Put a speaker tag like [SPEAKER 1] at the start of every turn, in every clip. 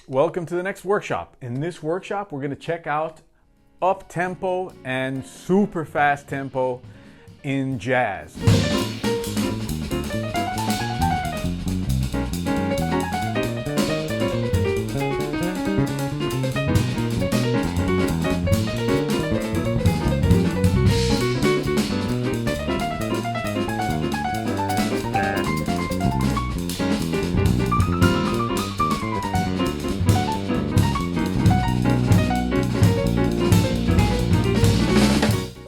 [SPEAKER 1] Welcome to the next workshop. In this workshop, we're going to check out up tempo and super fast tempo in jazz.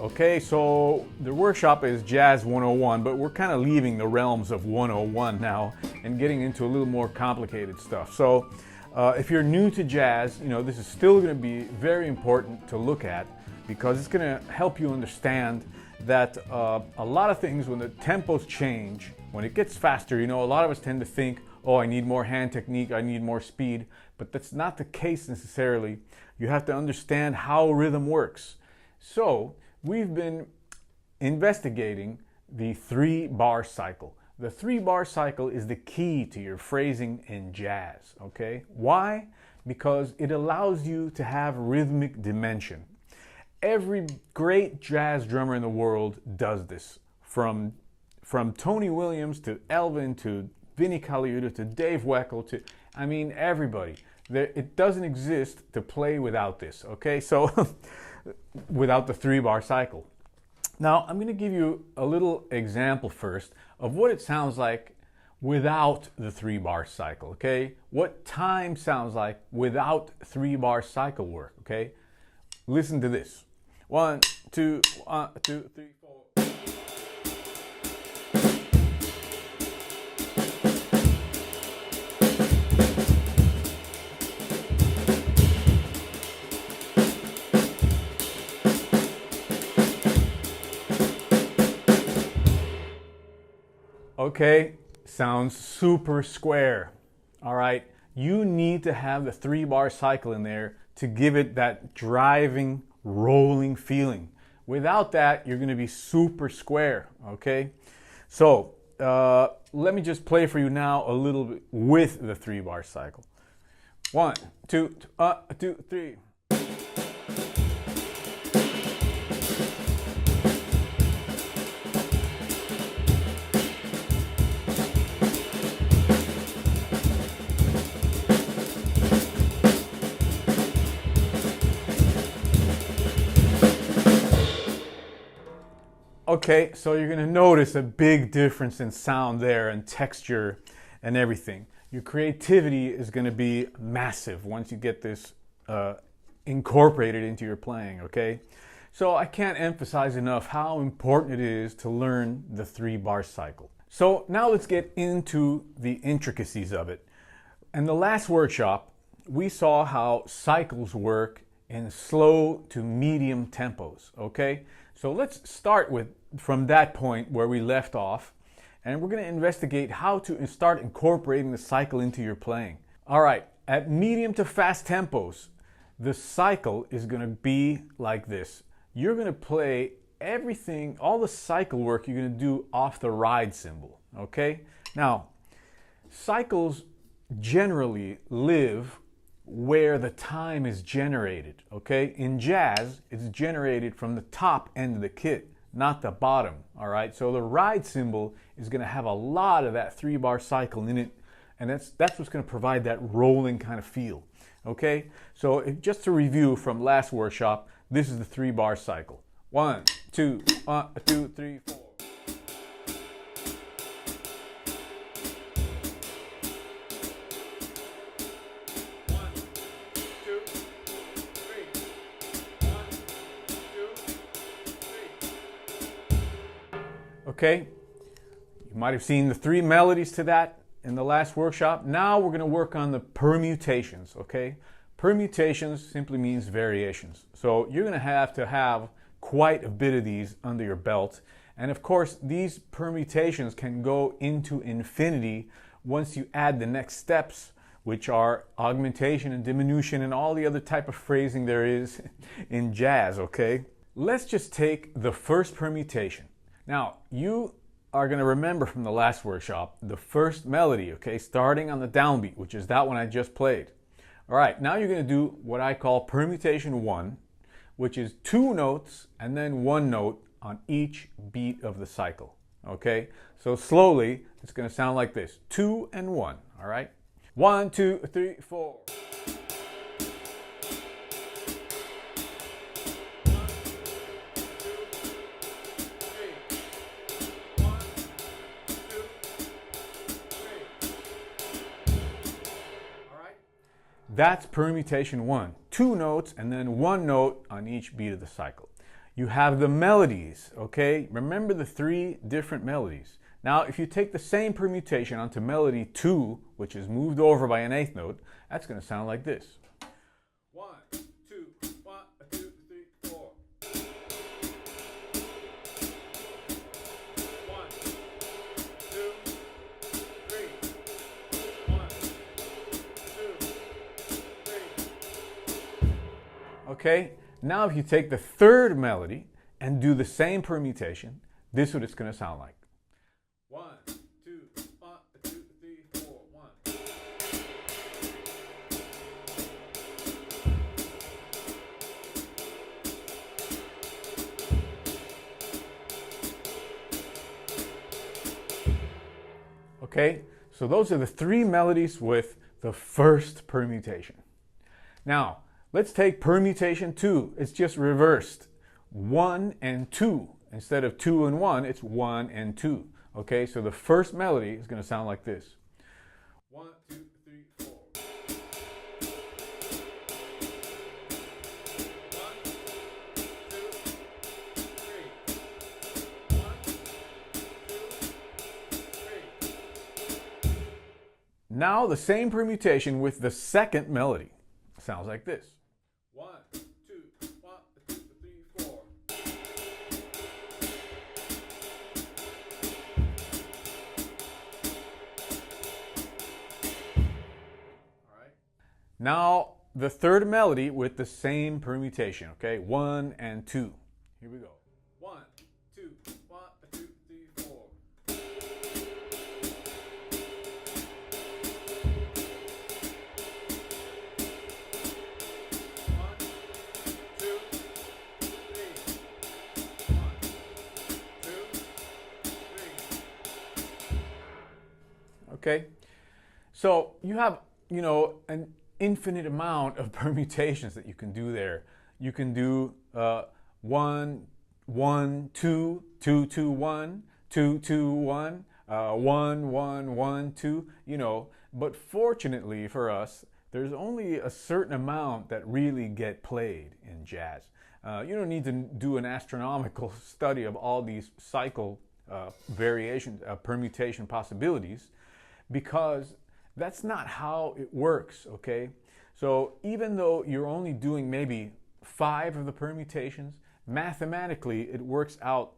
[SPEAKER 1] Okay, so the workshop is Jazz 101, but we're kind of leaving the realms of 101 now and getting into a little more complicated stuff. So if you're new to jazz, this is still going to be very important to look at because it's going to help you understand that a lot of things, when the tempos change, when it gets faster, a lot of us tend to think, oh, I need more hand technique, I need more speed, but that's not the case necessarily. You have to understand how rhythm works. So we've been investigating the 3-bar cycle. The 3-bar cycle is the key to your phrasing in jazz, okay? Why? Because it allows you to have rhythmic dimension. Every great jazz drummer in the world does this. From Tony Williams to Elvin to Vinnie Colaiuta to Dave Weckl to, everybody. It doesn't exist to play without this, okay? So without the 3-bar cycle. Now, I'm going to give you a little example first of what it sounds like without the 3-bar cycle, okay? What time sounds like without 3-bar cycle work, okay? Listen to this. 1, 2, 1, 2, 3, 4. Okay, sounds super square. All right, you need to have the 3-bar cycle in there to give it that driving, rolling feeling. Without that, you're going to be super square, okay? So, let me just play for you now a little bit with the 3-bar cycle. 1, 2, 2, 3. Okay, so you're going to notice a big difference in sound there and texture and everything. Your creativity is going to be massive once you get this incorporated into your playing, okay? So I can't emphasize enough how important it is to learn the 3-bar cycle. So now let's get into the intricacies of it. In the last workshop, we saw how cycles work in slow to medium tempos, okay? So let's start from that point where we left off, and we're going to investigate how to start incorporating the cycle into your playing. All right, at medium to fast tempos, the cycle is going to be like this. You're going to play everything, all the cycle work you're going to do off the ride cymbal, okay? Now, cycles generally live where the time is generated, okay? In jazz, it's generated from the top end of the kit, not the bottom, all right? So the ride cymbal is going to have a lot of that 3-bar cycle in it, and that's what's going to provide that rolling kind of feel, okay? So just to review from last workshop, this is the 3-bar cycle. 1, 2, 1, 2, 3, 4. Okay, you might have seen the 3 melodies to that in the last workshop. Now we're going to work on the permutations, okay? Permutations simply means variations. So you're going to have quite a bit of these under your belt. And of course, these permutations can go into infinity once you add the next steps, which are augmentation and diminution and all the other type of phrasing there is in jazz, okay? Let's just take the first permutation. Now, you are going to remember from the last workshop the first melody, okay, starting on the downbeat, which is that one I just played. All right, now you're going to do what I call permutation 1, which is 2 notes and then 1 note on each beat of the cycle. Okay, so slowly it's going to sound like this: 2 and 1. All right, 1, 2, 3, 4. That's permutation 1. 2 notes and then 1 note on each beat of the cycle. You have the melodies, okay? Remember the 3 different melodies. Now, if you take the same permutation onto melody 2, which is moved over by an 8th note, that's going to sound like this. 1, 2, 1, 2, 3, 4. 1, 2, 3. 1, 2, 3. Okay, now if you take the 3rd melody and do the same permutation, this is what it's going to sound like. 1, 2, 1, 2, 3, 4, 1. Okay, so those are the 3 melodies with the 1st permutation. Now, let's take permutation 2. It's just reversed. 1 and 2. Instead of 2 and 1, it's 1 and 2. Okay, so the 1st melody is going to sound like this. 1, 2, 3, 4. 1, 2, 3. 1, 2, 3. Now the same permutation with the 2nd melody. Sounds like this. 1, 2, 1, 2, 3, 4. All right. Now the 3rd melody with the same permutation, okay? 1 and 2. Here we go. 1, 2, 1, 2, 3, 4. Okay, so you have, an infinite amount of permutations that you can do there. You can do 1, 1, 2, 2, 2, 1, 2, 2, 1, 1, 1, 1, 2, But fortunately for us, there's only a certain amount that really get played in jazz. You don't need to do an astronomical study of all these cycle variations, permutation possibilities, because that's not how it works, okay? So even though you're only doing maybe 5 of the permutations, mathematically it works out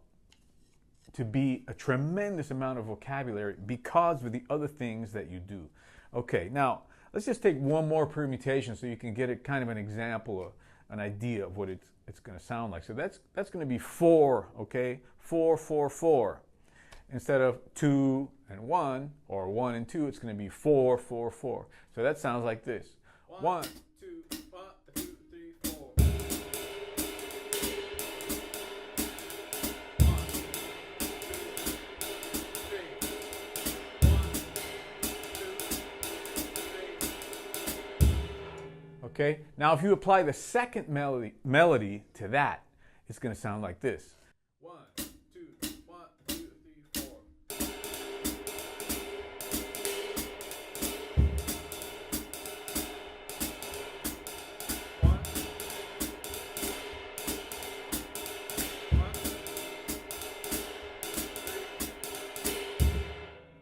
[SPEAKER 1] to be a tremendous amount of vocabulary because of the other things that you do. Okay, now let's just take one more permutation so you can get a kind of an example, an idea of what it's going to sound like. So that's going to be 4, okay? 4, 4, 4. Instead of 2 and 1 or 1 and 2, it's going to be 4, 4, 4. So that sounds like this. 1, 2, 1, 2, 3, 4. 1, 2, 3. Okay, now if you apply the 2nd melody to that, it's going to sound like this. 1, 2, 1, 2, 3, 4.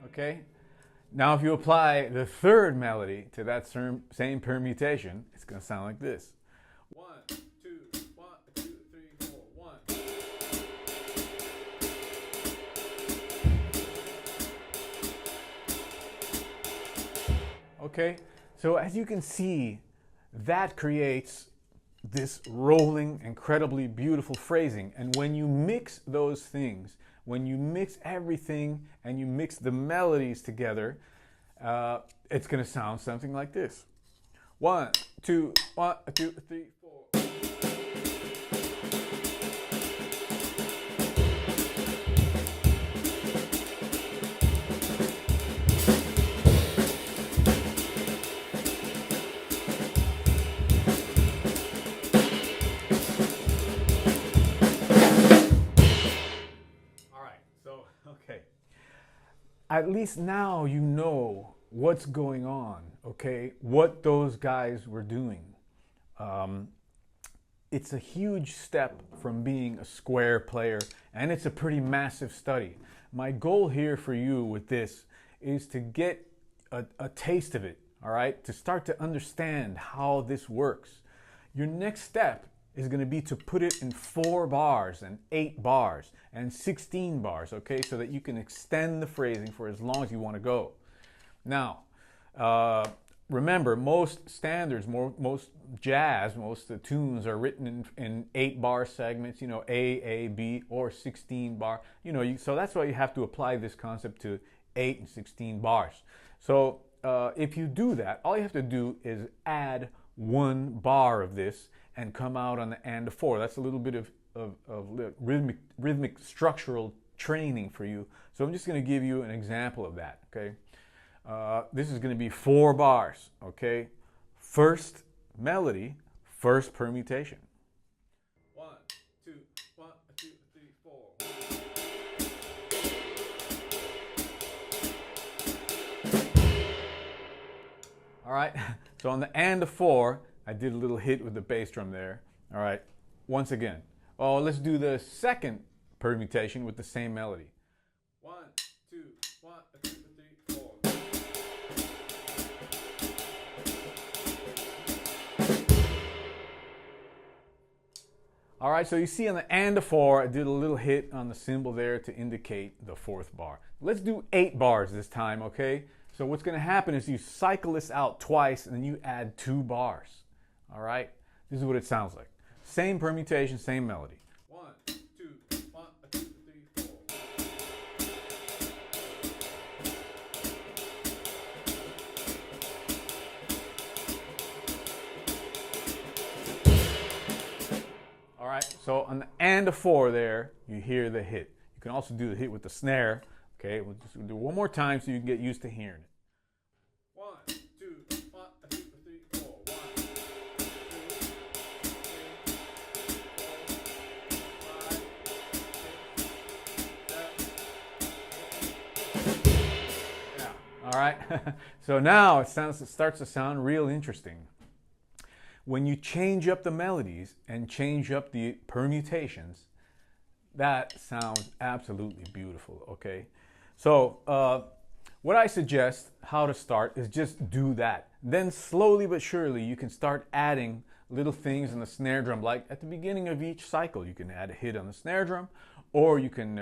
[SPEAKER 1] Okay, now if you apply the 3rd melody to that same permutation, it's going to sound like this. 1, 2, 1, 2, 3, 4, 1. Okay, so as you can see, that creates this rolling, incredibly beautiful phrasing. And when you mix those things, when you mix everything and you mix the melodies together, it's going to sound something like this. 1, 1, 2, 1, 2, 3, 4. All right, so, okay. At least now you know what's going on, okay? What those guys were doing. It's a huge step from being a square player, and it's a pretty massive study. My goal here for you with this is to get a taste of it, all right? To start to understand how this works. Your next step is going to be to put it in 4 bars and 8 bars and 16 bars, okay? So that you can extend the phrasing for as long as you want to go. Now, remember, most standards, most jazz, most tunes are written in 8-bar segments, you know, A, B, or 16-bar. You know, so that's why you have to apply this concept to 8 and 16 bars. So if you do that, all you have to do is add 1 bar of this and come out on the and 4. That's a little bit of rhythmic structural training for you. So I'm just going to give you an example of that, okay? This is going to be 4 bars, okay? First melody, first permutation. 1, 2, 1, 2, 3, 4. All right, so on the and 4, I did a little hit with the bass drum there. All right, once again. Oh, let's do the second permutation with the same melody. 1, 2, 1, 2, 3, 4. All right, so you see on the and 4, I did a little hit on the cymbal there to indicate the 4th bar. Let's do 8 bars this time, okay? So what's going to happen is you cycle this out twice and then you add 2 bars. All right, this is what it sounds like. Same permutation, same melody. 1, 2, 1, 2, 3, 4. All right, so on the and 4 there, you hear the hit. You can also do the hit with the snare. Okay, we'll just do one more time so you can get used to hearing it. 1, 2, 1, 2, 3, 4. 1, 2, 3, 4, 5, 6, 7, 8. Yeah. All right. So now it starts to sound real interesting. When you change up the melodies and change up the permutations, that sounds absolutely beautiful, okay? So what I suggest how to start is just do that. Then slowly but surely you can start adding little things in the snare drum. Like at the beginning of each cycle, you can add a hit on the snare drum, or you can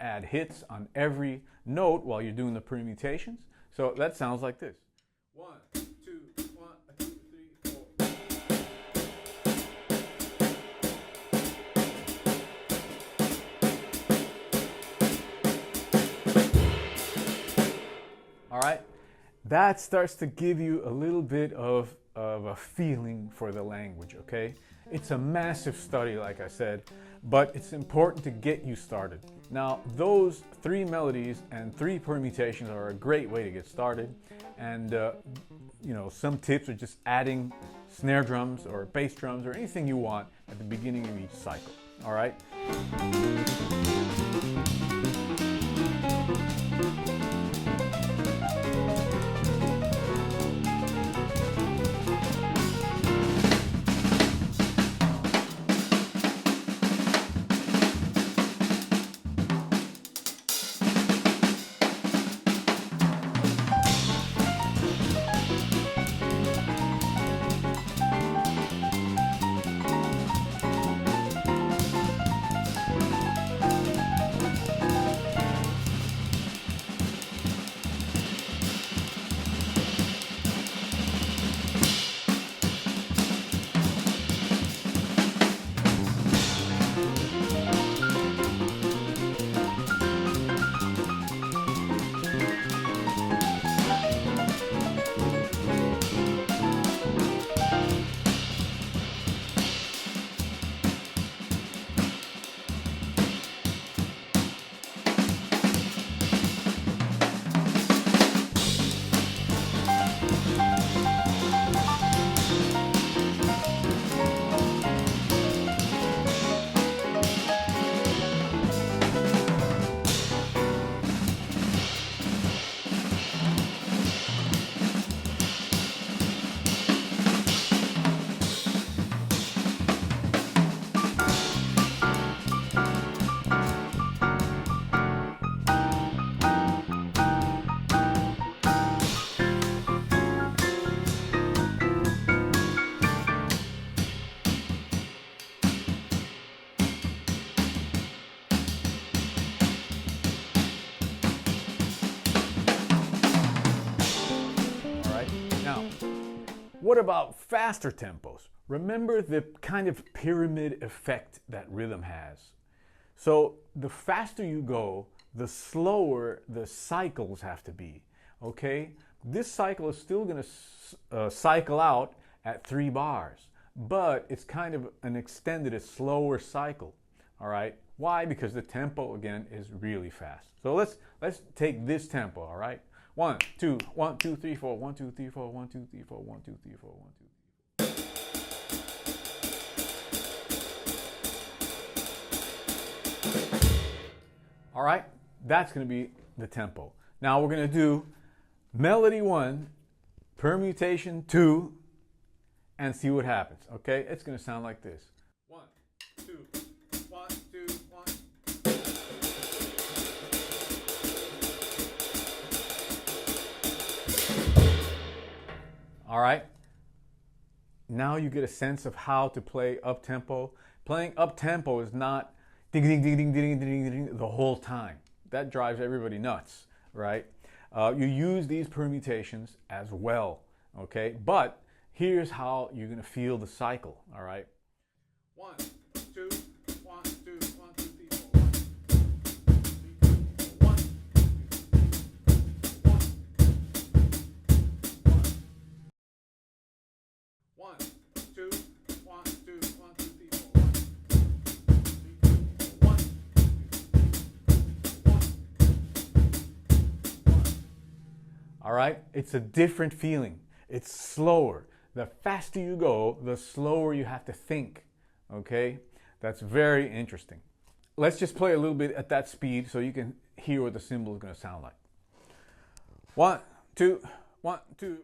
[SPEAKER 1] add hits on every note while you're doing the permutations. So that sounds like this. 1, 2, 1, 2, 3, 4. All right, that starts to give you a little bit of a feeling for the language, okay? It's a massive study, like I said, but it's important to get you started. Now, those 3 melodies and 3 permutations are a great way to get started. And, you know, some tips are just adding snare drums or bass drums or anything you want at the beginning of each cycle, all right? What about faster tempos? Remember the kind of pyramid effect that rhythm has. So the faster you go, the slower the cycles have to be, okay? This cycle is still going to cycle out at 3 bars, but it's kind of an extended, a slower cycle, all right? Why? Because the tempo, again, is really fast. So let's take this tempo, all right? 1, 2, 1, 2, 3, 4, 1, 2, 3, 4, 1, 2, 3, 4, 1, 2, 3, 4, 1, 2, 3. All right, that's going to be the tempo. Now we're going to do melody 1, permutation 2, and see what happens, okay? It's going to sound like this. 1, 2, 1, 2, 1. All right, now you get a sense of how to play up-tempo. Playing up-tempo is not ding, ding, ding, ding, ding, ding, ding, ding, the whole time. That drives everybody nuts, right? You use these permutations as well, okay? But here's how you're gonna feel the cycle, all right? 1, 2, 1, 2, 1, 2, 3, 4, 1, 1, 2, 1, 2, 1, 2, 3, 4, 1. All right, it's a different feeling. It's slower. The faster you go, the slower you have to think, okay? That's very interesting. Let's just play a little bit at that speed so you can hear what the cymbal is going to sound like. 1, 2, 1, 2.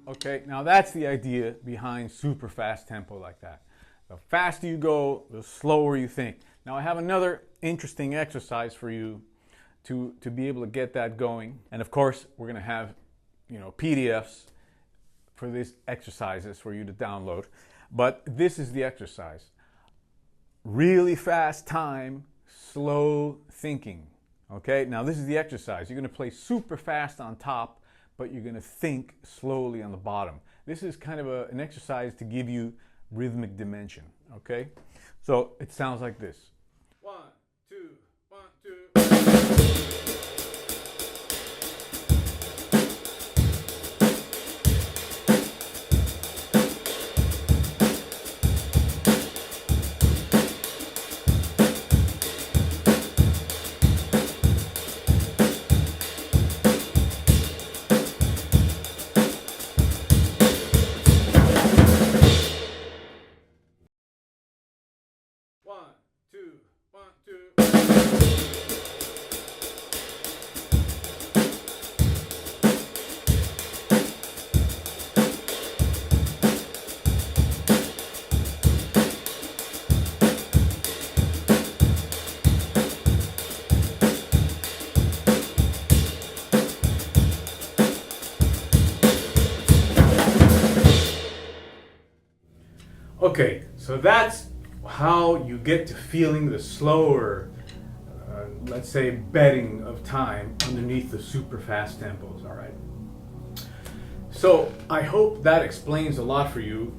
[SPEAKER 1] Okay, now that's the idea behind super fast tempo like that. The faster you go, the slower you think. Now I have another interesting exercise for you to be able to get that going. And of course, we're going to have, PDFs for these exercises for you to download. But this is the exercise. Really fast time, slow thinking. Okay, now this is the exercise. You're going to play super fast on top, but you're going to think slowly on the bottom. This is kind of an exercise to give you rhythmic dimension, okay? So it sounds like this. 1, 2, 1, 2. Okay, so that's how you get to feeling the slower, let's say, bedding of time underneath the super fast tempos, all right? So I hope that explains a lot for you.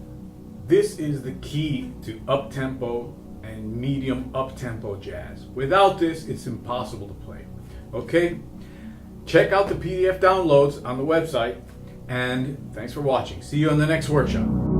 [SPEAKER 1] This is the key to up-tempo and medium up-tempo jazz. Without this, it's impossible to play, okay? Check out the PDF downloads on the website, and thanks for watching. See you on the next workshop.